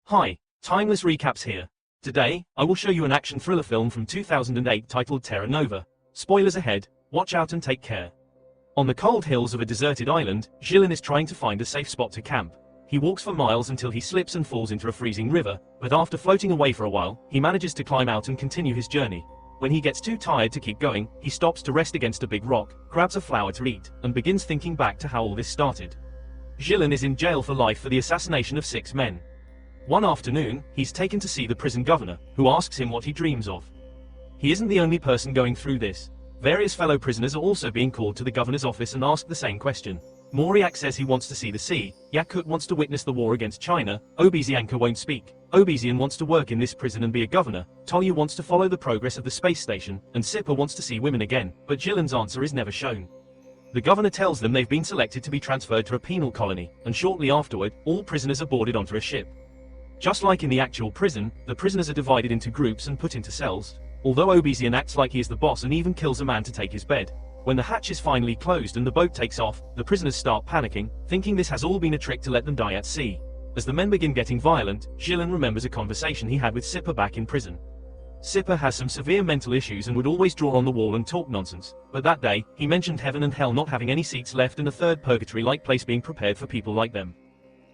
Hi, Timeless Recaps here. Today, I will show you an action thriller film from 2008 titled Terra Nova. Spoilers ahead, watch out and take care. On the cold hills of a deserted island, Gillen is trying to find a safe spot to camp. He walks for miles until he slips and falls into a freezing river, but after floating away for a while, he manages to climb out and continue his journey. When he gets too tired to keep going, he stops to rest against a big rock, grabs a flower to eat, and begins thinking back to how all this started. Gillen is in jail for life for the assassination of 6 men. One afternoon, he's taken to see the prison governor, who asks him what he dreams of. He isn't the only person going through this. Various fellow prisoners are also being called to the governor's office and asked the same question. Moriak says he wants to see the sea, Yakut wants to witness the war against China, Obizianka won't speak, Obizian wants to work in this prison and be a governor, Tolya wants to follow the progress of the space station, and Sipper wants to see women again, but Gillen's answer is never shown. The governor tells them they've been selected to be transferred to a penal colony, and shortly afterward, all prisoners are boarded onto a ship. Just like in the actual prison, the prisoners are divided into groups and put into cells, although Obizian acts like he is the boss and even kills a man to take his bed. When the hatch is finally closed and the boat takes off, the prisoners start panicking, thinking this has all been a trick to let them die at sea. As the men begin getting violent, Gillen remembers a conversation he had with Sipper back in prison. Sipper has some severe mental issues and would always draw on the wall and talk nonsense, but that day, he mentioned heaven and hell not having any seats left and a third purgatory-like place being prepared for people like them.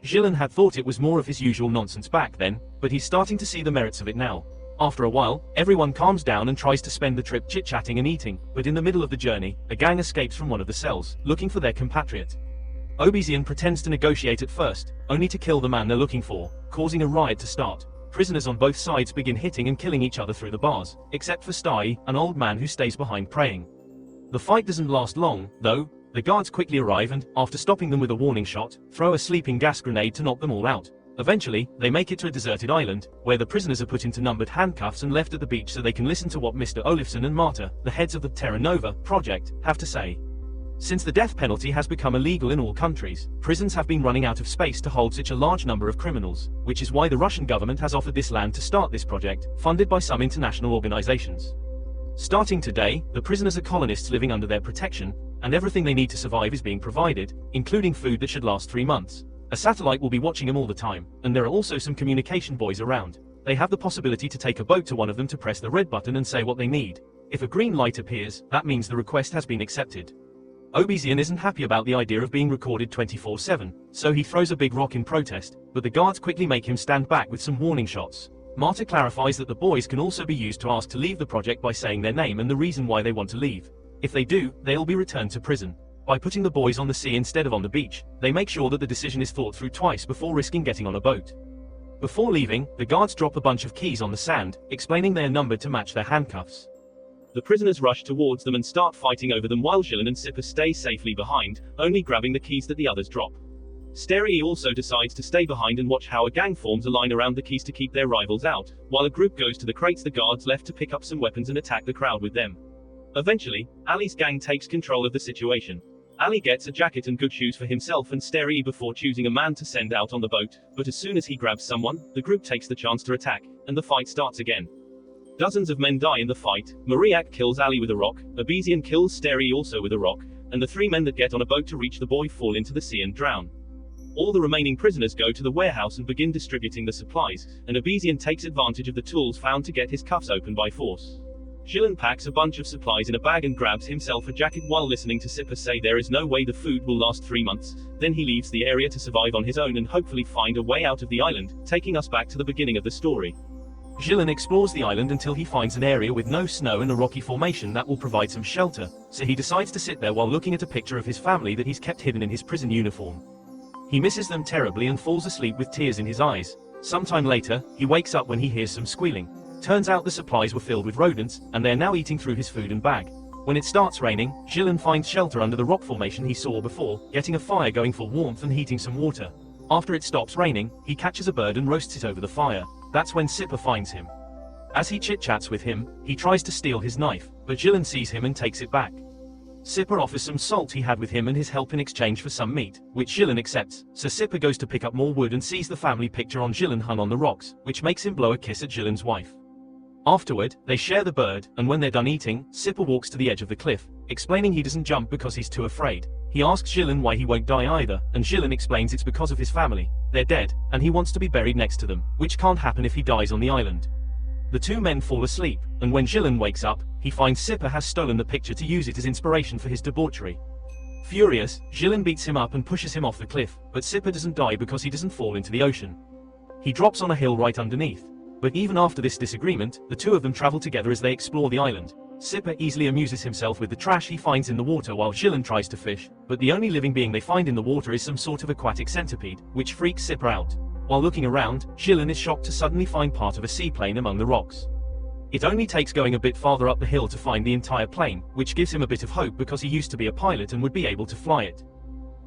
Gillen had thought it was more of his usual nonsense back then, but he's starting to see the merits of it now. After a while, everyone calms down and tries to spend the trip chit-chatting and eating, but in the middle of the journey, a gang escapes from one of the cells, looking for their compatriot. Obizian pretends to negotiate at first, only to kill the man they're looking for, causing a riot to start. Prisoners on both sides begin hitting and killing each other through the bars, except for Stai, an old man who stays behind praying. The fight doesn't last long, though. The guards quickly arrive and, after stopping them with a warning shot, throw a sleeping gas grenade to knock them all out. Eventually, they make it to a deserted island, where the prisoners are put into numbered handcuffs and left at the beach so they can listen to what Mr. Olifson and Marta, the heads of the Terra Nova project, have to say. Since the death penalty has become illegal in all countries, prisons have been running out of space to hold such a large number of criminals, which is why the Russian government has offered this land to start this project, funded by some international organizations. Starting today, the prisoners are colonists living under their protection, and everything they need to survive is being provided, including food that should last 3 months. A satellite will be watching them all the time, and there are also some communication boys around. They have the possibility to take a boat to one of them to press the red button and say what they need. If a green light appears, that means the request has been accepted. Obizian isn't happy about the idea of being recorded 24/7, so he throws a big rock in protest, but the guards quickly make him stand back with some warning shots. Marta clarifies that the boys can also be used to ask to leave the project by saying their name and the reason why they want to leave. If they do, they'll be returned to prison. By putting the boys on the sea instead of on the beach, they make sure that the decision is thought through twice before risking getting on a boat. Before leaving, the guards drop a bunch of keys on the sand, explaining they are numbered to match their handcuffs. The prisoners rush towards them and start fighting over them while Gillen and Sipper stay safely behind, only grabbing the keys that the others drop. Sterii also decides to stay behind and watch how a gang forms a line around the keys to keep their rivals out, while a group goes to the crates the guards left to pick up some weapons and attack the crowd with them. Eventually, Ali's gang takes control of the situation. Ali gets a jacket and good shoes for himself and Sterii before choosing a man to send out on the boat, but as soon as he grabs someone, the group takes the chance to attack, and the fight starts again. Dozens of men die in the fight. Moriak kills Ali with a rock, Obizian kills Sterii also with a rock, and the 3 men that get on a boat to reach the boy fall into the sea and drown. All the remaining prisoners go to the warehouse and begin distributing the supplies, and Obizian takes advantage of the tools found to get his cuffs open by force. Gillen packs a bunch of supplies in a bag and grabs himself a jacket while listening to Sipper say there is no way the food will last 3 months. Then he leaves the area to survive on his own and hopefully find a way out of the island, taking us back to the beginning of the story. Gillen explores the island until he finds an area with no snow and a rocky formation that will provide some shelter, so he decides to sit there while looking at a picture of his family that he's kept hidden in his prison uniform. He misses them terribly and falls asleep with tears in his eyes. Sometime later, he wakes up when he hears some squealing. Turns out the supplies were filled with rodents, and they are now eating through his food and bag. When it starts raining, Gillen finds shelter under the rock formation he saw before, getting a fire going for warmth and heating some water. After it stops raining, he catches a bird and roasts it over the fire. That's when Sipper finds him. As he chit-chats with him, he tries to steal his knife, but Gillen sees him and takes it back. Sipper offers some salt he had with him and his help in exchange for some meat, which Gillen accepts, so Sipper goes to pick up more wood and sees the family picture on Gillen hung on the rocks, which makes him blow a kiss at Gillen's wife. Afterward, they share the bird, and when they're done eating, Sipper walks to the edge of the cliff, explaining he doesn't jump because he's too afraid. He asks Gillen why he won't die either, and Gillen explains it's because of his family. they're dead, and he wants to be buried next to them, which can't happen if he dies on the island. The two men fall asleep, and when Gillen wakes up, he finds Sipper has stolen the picture to use it as inspiration for his debauchery. Furious, Gillen beats him up and pushes him off the cliff, but Sipper doesn't die because he doesn't fall into the ocean. He drops on a hill right underneath. But even after this disagreement, the two of them travel together as they explore the island. Sipper easily amuses himself with the trash he finds in the water while Gillen tries to fish, but the only living being they find in the water is some sort of aquatic centipede, which freaks Sipper out. While looking around, Gillen is shocked to suddenly find part of a seaplane among the rocks. It only takes going a bit farther up the hill to find the entire plane, which gives him a bit of hope because he used to be a pilot and would be able to fly it.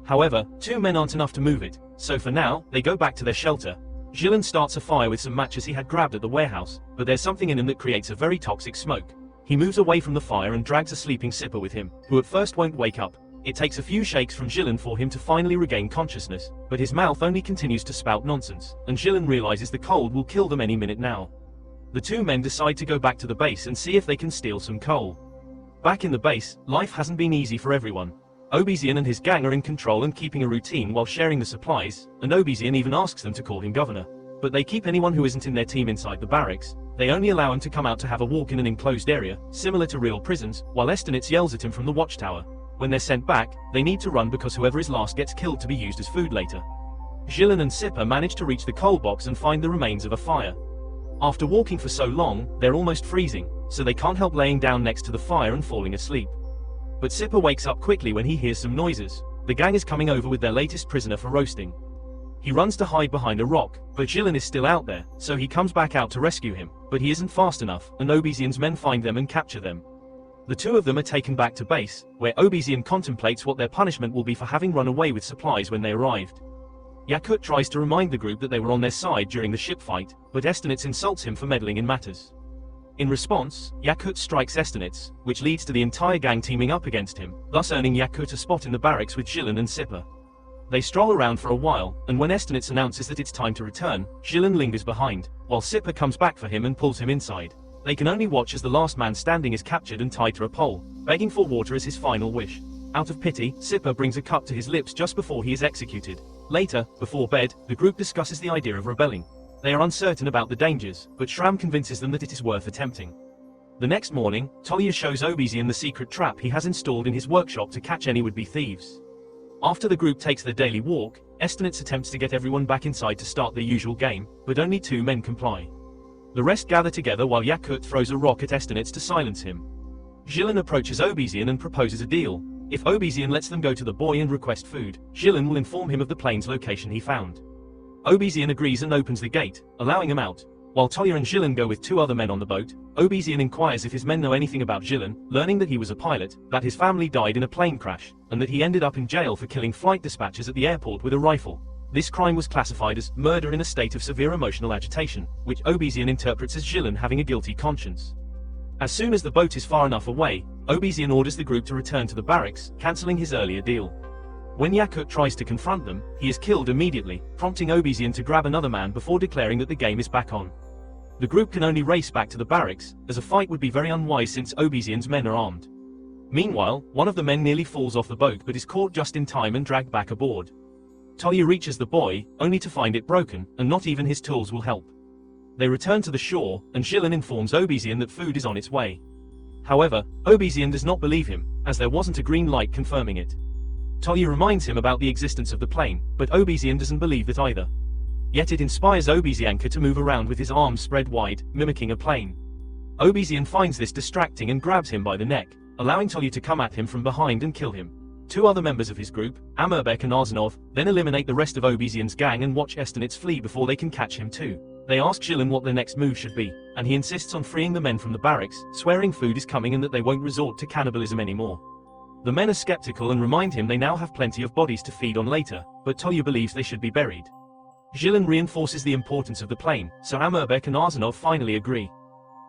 However, two men aren't enough to move it, so for now, they go back to their shelter. Gillen starts a fire with some matches he had grabbed at the warehouse, but there's something in him that creates a very toxic smoke. He moves away from the fire and drags a sleeping Sipper with him, who at first won't wake up. It takes a few shakes from Gillen for him to finally regain consciousness, but his mouth only continues to spout nonsense, and Gillen realizes the cold will kill them any minute now. The two men decide to go back to the base and see if they can steal some coal. Back in the base, life hasn't been easy for everyone. Obezian and his gang are in control and keeping a routine while sharing the supplies, and Obezian even asks them to call him governor. But they keep anyone who isn't in their team inside the barracks. They only allow him to come out to have a walk in an enclosed area, similar to real prisons, while Estenitz yells at him from the watchtower. When they're sent back, they need to run because whoever is last gets killed to be used as food later. Gillen and Sipper manage to reach the coal box and find the remains of a fire. After walking for so long, they're almost freezing, so they can't help laying down next to the fire and falling asleep. But Sipper wakes up quickly when he hears some noises. The gang is coming over with their latest prisoner for roasting. He runs to hide behind a rock, but Gillen is still out there, so he comes back out to rescue him, but he isn't fast enough, and Obezian's men find them and capture them. The two of them are taken back to base, where Obezian contemplates what their punishment will be for having run away with supplies when they arrived. Yakut tries to remind the group that they were on their side during the ship fight, but Estenitz insults him for meddling in matters. In response, Yakut strikes Estenitz, which leads to the entire gang teaming up against him, thus earning Yakut a spot in the barracks with Gillen and Sipper. They stroll around for a while, and when Estenitz announces that it's time to return, Gillen lingers behind, while Sipper comes back for him and pulls him inside. They can only watch as the last man standing is captured and tied to a pole, begging for water as his final wish. Out of pity, Sipper brings a cup to his lips just before he is executed. Later, before bed, the group discusses the idea of rebelling. They are uncertain about the dangers, but Schramm convinces them that it is worth attempting. The next morning, Tolya shows Obezian the secret trap he has installed in his workshop to catch any would-be thieves. After the group takes their daily walk, Estenitz attempts to get everyone back inside to start their usual game, but only two men comply. The rest gather together while Yakut throws a rock at Estenitz to silence him. Gillen approaches Obezian and proposes a deal. If Obezian lets them go to the buoy and request food, Gillen will inform him of the plane's location he found. Obezian agrees and opens the gate, allowing him out. While Tolya and Gillen go with two other men on the boat, Obezian inquires if his men know anything about Gillen, learning that he was a pilot, that his family died in a plane crash, and that he ended up in jail for killing flight dispatchers at the airport with a rifle. This crime was classified as murder in a state of severe emotional agitation, which Obezian interprets as Gillen having a guilty conscience. As soon as the boat is far enough away, Obezian orders the group to return to the barracks, cancelling his earlier deal. When Yakut tries to confront them, he is killed immediately, prompting Obezian to grab another man before declaring that the game is back on. The group can only race back to the barracks, as a fight would be very unwise since Obezian's men are armed. Meanwhile, one of the men nearly falls off the boat but is caught just in time and dragged back aboard. Tolya reaches the buoy, only to find it broken, and not even his tools will help. They return to the shore, and Gillen informs Obezian that food is on its way. However, Obezian does not believe him, as there wasn't a green light confirming it. Tolya reminds him about the existence of the plane, but Obezian doesn't believe that either. Yet it inspires Obezianka to move around with his arms spread wide, mimicking a plane. Obezian finds this distracting and grabs him by the neck, allowing Tolya to come at him from behind and kill him. Two other members of his group, Amerbek and Arzanov, then eliminate the rest of Obezian's gang and watch Estenitz flee before they can catch him too. They ask Gillen what their next move should be, and he insists on freeing the men from the barracks, swearing food is coming and that they won't resort to cannibalism anymore. The men are skeptical and remind him they now have plenty of bodies to feed on later, but Tolya believes they should be buried. Gillen reinforces the importance of the plane, so Amerbek and Arzanov finally agree.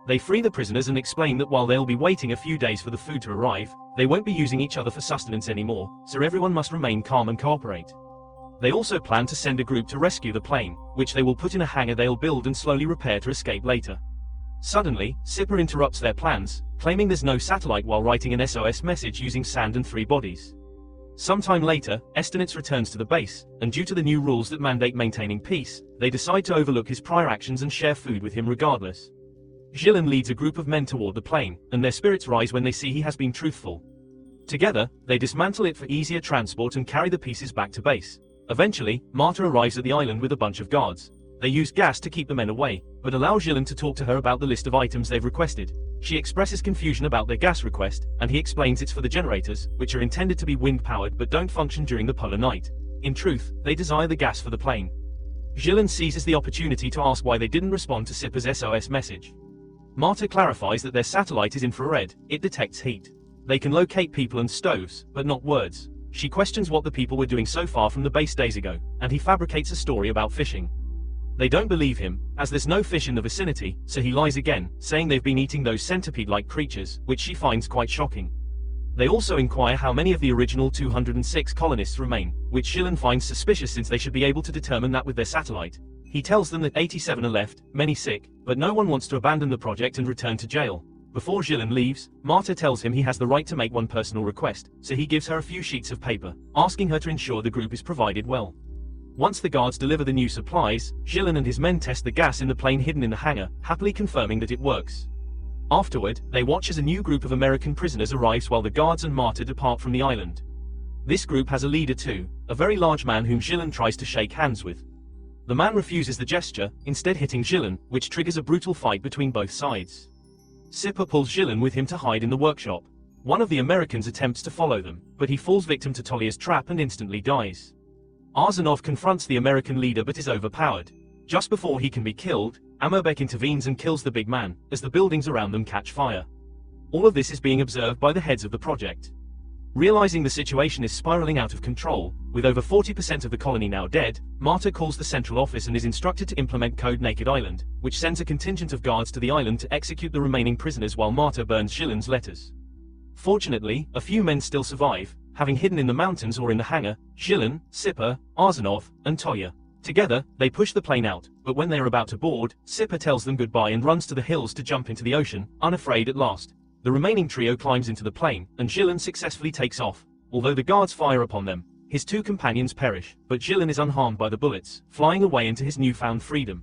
They free the prisoners and explain that while they'll be waiting a few days for the food to arrive, they won't be using each other for sustenance anymore, so everyone must remain calm and cooperate. They also plan to send a group to rescue the plane, which they will put in a hangar they'll build and slowly repair to escape later. Suddenly, Sipper interrupts their plans, claiming there's no satellite while writing an SOS message using sand and 3 bodies. Sometime later, Estenitz returns to the base, and due to the new rules that mandate maintaining peace, they decide to overlook his prior actions and share food with him regardless. Gillen leads a group of men toward the plane, and their spirits rise when they see he has been truthful. Together, they dismantle it for easier transport and carry the pieces back to base. Eventually, Marta arrives at the island with a bunch of guards. They use gas to keep the men away, but allow Gillen to talk to her about the list of items they've requested. She expresses confusion about their gas request, and he explains it's for the generators, which are intended to be wind-powered but don't function during the polar night. In truth, they desire the gas for the plane. Gillen seizes the opportunity to ask why they didn't respond to Sipper's SOS message. Marta clarifies that their satellite is infrared, it detects heat. They can locate people and stoves, but not words. She questions what the people were doing so far from the base days ago, and he fabricates a story about fishing. They don't believe him, as there's no fish in the vicinity, so he lies again, saying they've been eating those centipede-like creatures, which she finds quite shocking. They also inquire how many of the original 206 colonists remain, which Gillen finds suspicious since they should be able to determine that with their satellite. He tells them that 87 are left, many sick, but no one wants to abandon the project and return to jail. Before Gillen leaves, Marta tells him he has the right to make one personal request, so he gives her a few sheets of paper, asking her to ensure the group is provided well. Once the guards deliver the new supplies, Gillen and his men test the gas in the plane hidden in the hangar, happily confirming that it works. Afterward, they watch as a new group of American prisoners arrives while the guards and Marta depart from the island. This group has a leader too, a very large man whom Gillen tries to shake hands with. The man refuses the gesture, instead hitting Gillen, which triggers a brutal fight between both sides. Sipper pulls Gillen with him to hide in the workshop. One of the Americans attempts to follow them, but he falls victim to Tolya's trap and instantly dies. Arzanov confronts the American leader but is overpowered. Just before he can be killed, Amerbek intervenes and kills the big man, as the buildings around them catch fire. All of this is being observed by the heads of the project. Realizing the situation is spiraling out of control, with over 40% of the colony now dead, Marta calls the central office and is instructed to implement Code Naked Island, which sends a contingent of guards to the island to execute the remaining prisoners while Marta burns Gillen's letters. Fortunately, a few men still survive, having hidden in the mountains or in the hangar: Gillen, Sipper, Arzanov, and Tolya. Together, they push the plane out, but when they are about to board, Sipper tells them goodbye and runs to the hills to jump into the ocean, unafraid at last. The remaining trio climbs into the plane, and Gillen successfully takes off. Although the guards fire upon them, his two companions perish, but Gillen is unharmed by the bullets, flying away into his newfound freedom.